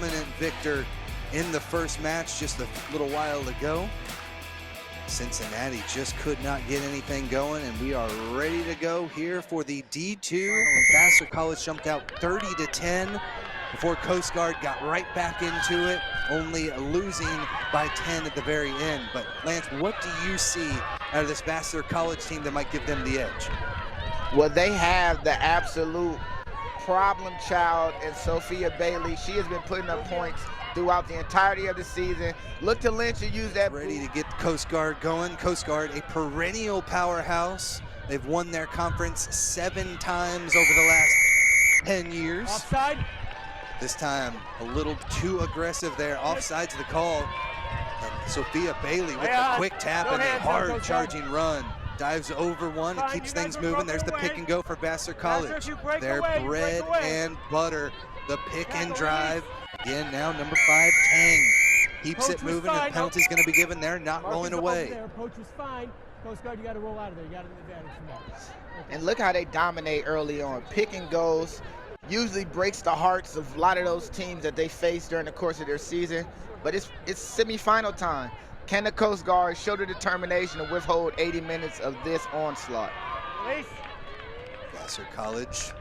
dominant victor in the first match just a little while ago. Cincinnati just could not get anything going, and we are ready to go here for the D2. Vassar College jumped out 30-10 before Coast Guard got right back into it, only losing by 10 at the very end. But Lance, what do you see out of this Vassar College team that might give them the edge? Well, they have the absolute problem child in Sophia Bailey. She has been putting up points throughout the entirety of the season. Look to Lynch to use that. Ready to get Coast Guard going. Coast Guard, a perennial powerhouse. They've won their conference 7 times over the last 10 years. Offside. This time, a little too aggressive there. Offside's the call. And Sophia Bailey with the quick tap and a hard charging run. Dives over one, it keeps things moving. There's the pick and go for Vassar College. Their bread and butter, the pick and drive. Again, now number 5, Tang. Keeps it moving, and the penalty's going to be given there, not rolling away. Approach was fine. Coast Guard, you got to roll out of there. You got an advantage from that. And look how they dominate early on. Pick and goes usually breaks the hearts of a lot of those teams that they face during the course of their season. But it's semifinal time. Can the Coast Guard show the determination to withhold 80 minutes of this onslaught? Vassar College,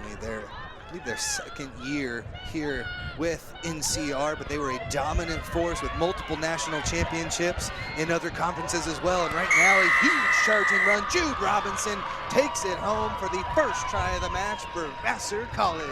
only I believe their second year here with NCR, but they were a dominant force with multiple national championships in other conferences as well. And right now, a huge charging run. Jude Robinson takes it home for the first try of the match for Vassar College.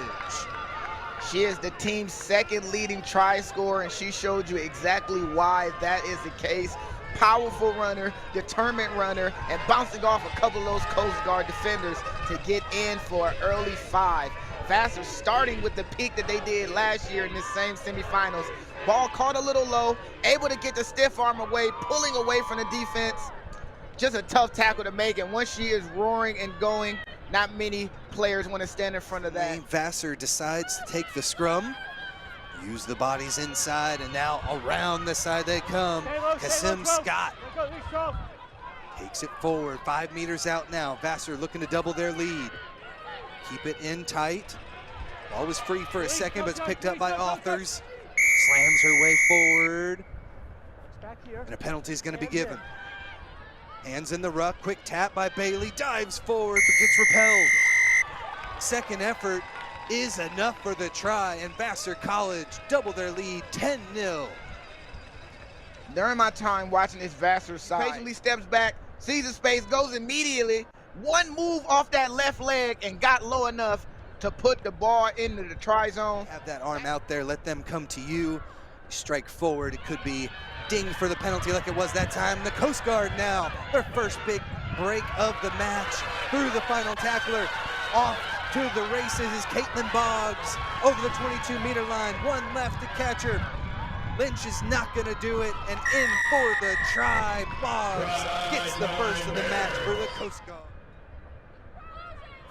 She is the team's second leading try scorer, and she showed you exactly why that is the case. Powerful runner, determined runner, and bouncing off a couple of those Coast Guard defenders to get in for an early 5. Vassar starting with the peak that they did last year in this same semifinals. Ball caught a little low, able to get the stiff arm away, pulling away from the defense. Just a tough tackle to make, and once she is roaring and going, not many players want to stand in front of that. Vassar decides to take the scrum, use the bodies inside, and now around the side they come. Kasim Scott takes it forward, 5 meters out now. Vassar looking to double their lead. Keep it in tight. Ball was free for a second, but it's picked up by Authors. Slams her way forward. And a penalty is going to be given. Hands in the ruck, quick tap by Bailey, dives forward but gets repelled. Second effort is enough for the try, and Vassar College double their lead 10-0. During my time watching this Vassar side, patiently steps back, sees the space, goes immediately. One move off that left leg and got low enough to put the ball into the try zone. Have that arm out there, let them come to you. Strike forward, it could be dinged for the penalty like it was that time. The Coast Guard now, their first big break of the match. Through the final tackler, off to the races is Caitlin Boggs over the 22-meter line. One left to catch her. Lynch is not going to do it, and in for the try. Boggs gets the first of the match for the Coast Guard.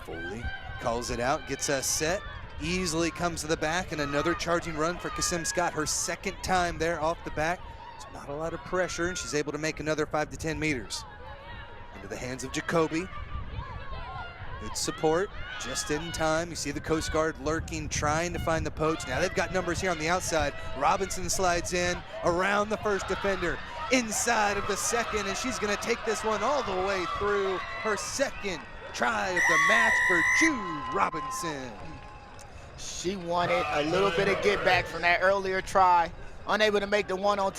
Foley calls it out, gets us set, easily comes to the back, and another charging run for Kasim Scott, her second time there off the back. It's not a lot of pressure, and she's able to make another 5 to 10 meters. Into the hands of Jacoby. Good support, just in time. You see the Coast Guard lurking, trying to find the poach. Now they've got numbers here on the outside. Robinson slides in, around the first defender, inside of the second, and she's gonna take this one all the way through. Her second try of the match for Jude Robinson. She wanted a little bit of get back from that earlier try. Unable to make the one-on-one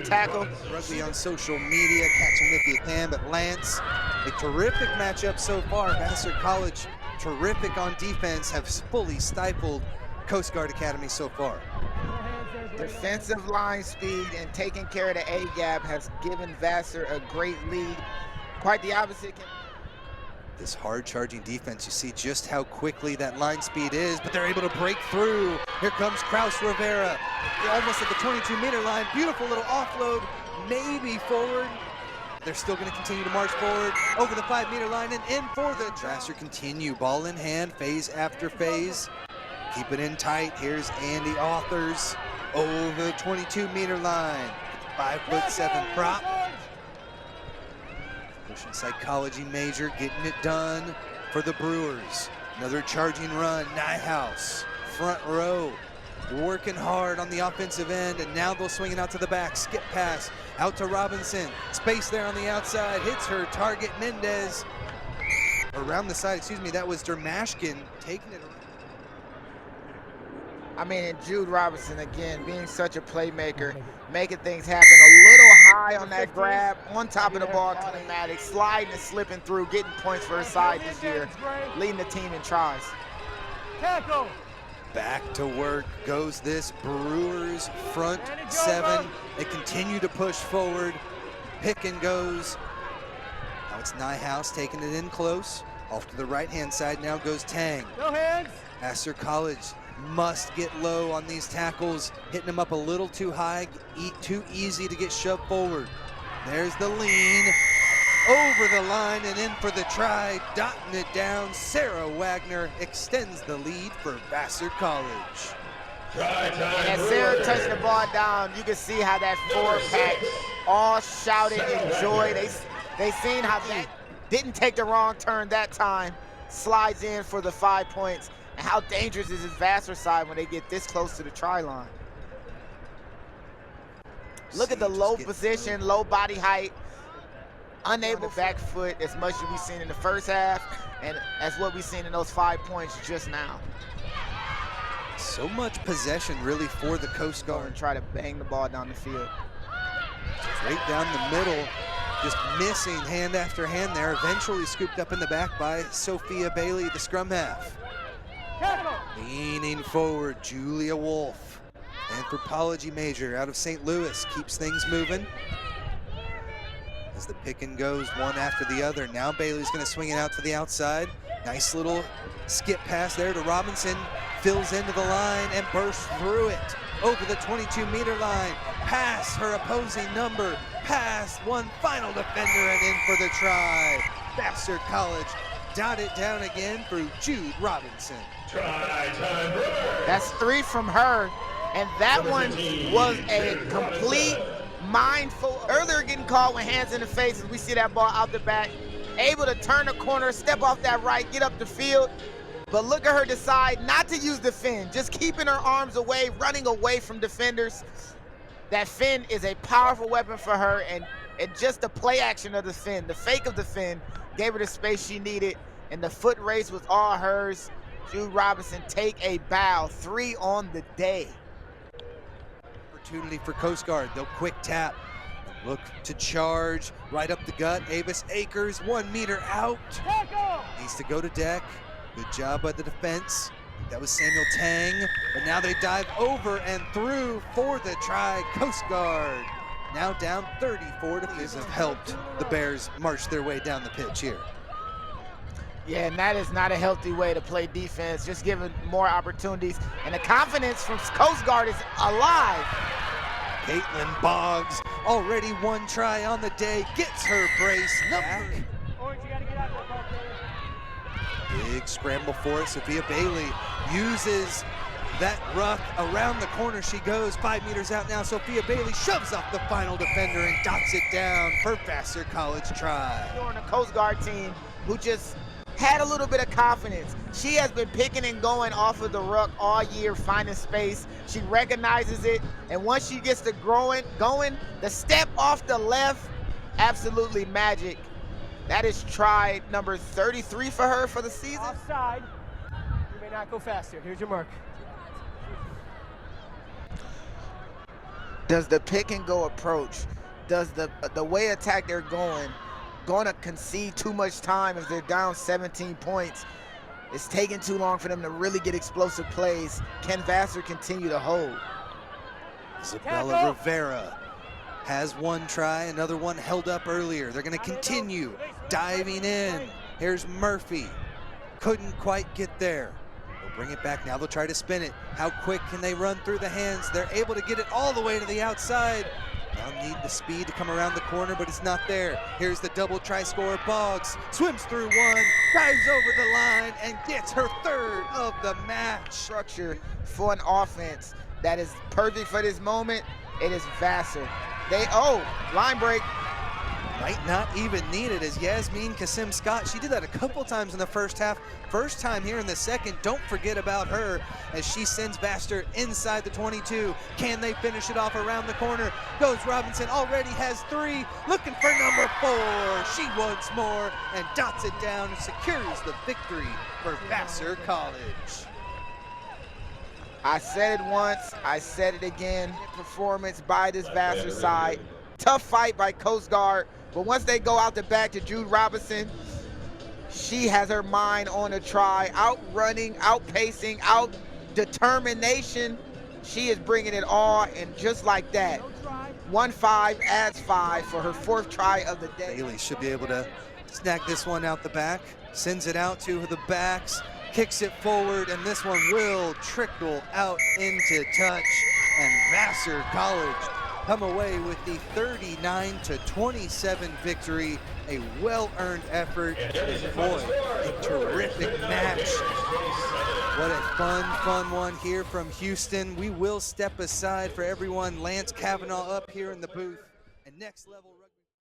tackle. Rugby on social media, catch him if you can, but Lance, a terrific matchup so far. Vassar College, terrific on defense, have fully stifled Coast Guard Academy so far. Defensive line speed and taking care of the A-gap has given Vassar a great lead. Quite the opposite. This hard charging defense, you see just how quickly that line speed is, but they're able to break through. Here comes Kraus Rivera. They're almost at the 22-meter line. Beautiful little offload, maybe forward. They're still going to continue to march forward over the 5-meter line and in for the Vassar continue. Ball in hand, phase after phase. Keep it in tight. Here's Andy Authors over the 22-meter line. 5'7" prop. Pushing psychology major, getting it done for the Brewers. Another charging run, Nyhouse, front row. working hard on the offensive end, and now they'll swing it out to the back. Skip pass out to Robinson. Space there on the outside. Hits her target, Mendez. Around the side, excuse me, that was Dermashkin taking it. I mean, and Jude Robinson, again, being such a playmaker, making things happen. A little high on that grab, on top of the ball, automatic, sliding and slipping through, getting points for her side this year, leading the team in tries. Tackle. Back to work goes this Brewers front seven. They continue to push forward. Picken goes. Now it's Nyhouse taking it in close. Off to the right-hand side now goes Tang. No hands. Vassar College must get low on these tackles, hitting them up a little too high, too easy to get shoved forward. There's the lean, over the line and in for the try, dotting it down. Sarah Wagner extends the lead for Vassar College. And as Sarah touched the ball down, you can see how that four-pack all shouted in joy. They seen how that didn't take the wrong turn that time, slides in for the 5 points. And how dangerous is this Vassar side when they get this close to the try line? Look at the low position, low body height, unable back foot as much as we've seen in the first half and as what we've seen in those 5 points just now. So much possession really for the Coast Guard. And try to bang the ball down the field. Straight down the middle, just missing hand after hand there. Eventually scooped up in the back by Sophia Bailey, the scrum half. Leaning forward, Julia Wolf, anthropology major out of St. Louis, keeps things moving. As the pick-and goes one after the other. Now Bailey's gonna swing it out to the outside. Nice little skip pass there to Robinson. Fills into the line and bursts through it. Over the 22-meter line. Past her opposing number. Past one final defender and in for the try. Vassar College dot it down again for Jude Robinson. That's 3 from her, and that one was a complete mindful. Earlier getting caught with hands in the face as we see that ball out the back, able to turn the corner, step off that right, get up the field. But look at her decide not to use the fin, just keeping her arms away, running away from defenders. That fin is a powerful weapon for her, and just the play action of the fin, the fake of the fin, gave her the space she needed, and the foot race was all hers. Jude Robinson take a bow, 3 on the day. Opportunity for Coast Guard, they'll quick tap. Look to charge, right up the gut. Avis Akers, 1 meter out. Needs to go to deck. Good job by the defense. That was Samuel Tang, but now they dive over and through for the try. Coast Guard now down 34 to 5. Have helped the Bears march their way down the pitch here. Yeah, and that is not a healthy way to play defense, just giving more opportunities. And the confidence from Coast Guard is alive. Caitlin Boggs, already 1 try on the day, gets her brace. Number. Orange, you gotta get out of there, Big scramble for it. Sophia Bailey uses that ruck. Around the corner she goes, 5 meters out now. Sophia Bailey shoves off the final defender and dots it down for Vassar College try. On the Coast Guard team who just had a little bit of confidence. She has been picking and going off of the ruck all year, finding space. She recognizes it, and once she gets to going, the step off the left, absolutely magic. That is try number 33 for her for the season. Offside. You may not go faster. Here's your mark. Does the pick and go approach, does the way attack they're going to concede too much time if they're down 17 points? It's taking too long for them to really get explosive plays. Can Vassar continue to hold? Isabella Rivera has 1 try, another one held up earlier. They're going to continue diving in. Here's Murphy. Couldn't quite get there. They'll bring it back now. They'll try to spin it. How quick can they run through the hands? They're able to get it all the way to the outside. Now need the speed to come around the corner, but it's not there. Here's the double try scorer. Boggs swims through 1, dives over the line, and gets her 3rd of the match. Structure for an offense that is perfect for this moment. It is Vassar. Line break. Might not even need it as Yasmin Kasim Scott. She did that a couple times in the first half. First time here in the second. Don't forget about her as she sends Baxter inside the 22. Can they finish it off around the corner? Goes Robinson, already has 3. Looking for number 4. She wants more and dots it down and secures the victory for Vassar College. I said it once, I said it again. Performance by this Vassar side. Tough fight by Coast Guard, but once they go out the back to Jude Robinson, she has her mind on a try, outrunning, outpacing, out determination. She is bringing it all, and just like that, 1-5 adds 5 for her 4th try of the day. Bailey should be able to snag this one out the back, sends it out to the backs, kicks it forward, and this one will trickle out into touch, and Vassar College come away with the 39-27 victory. A well-earned effort, and boy, a terrific match. What a fun one here from Houston. We will step aside for everyone. Lance Kavanaugh up here in the booth, and next level.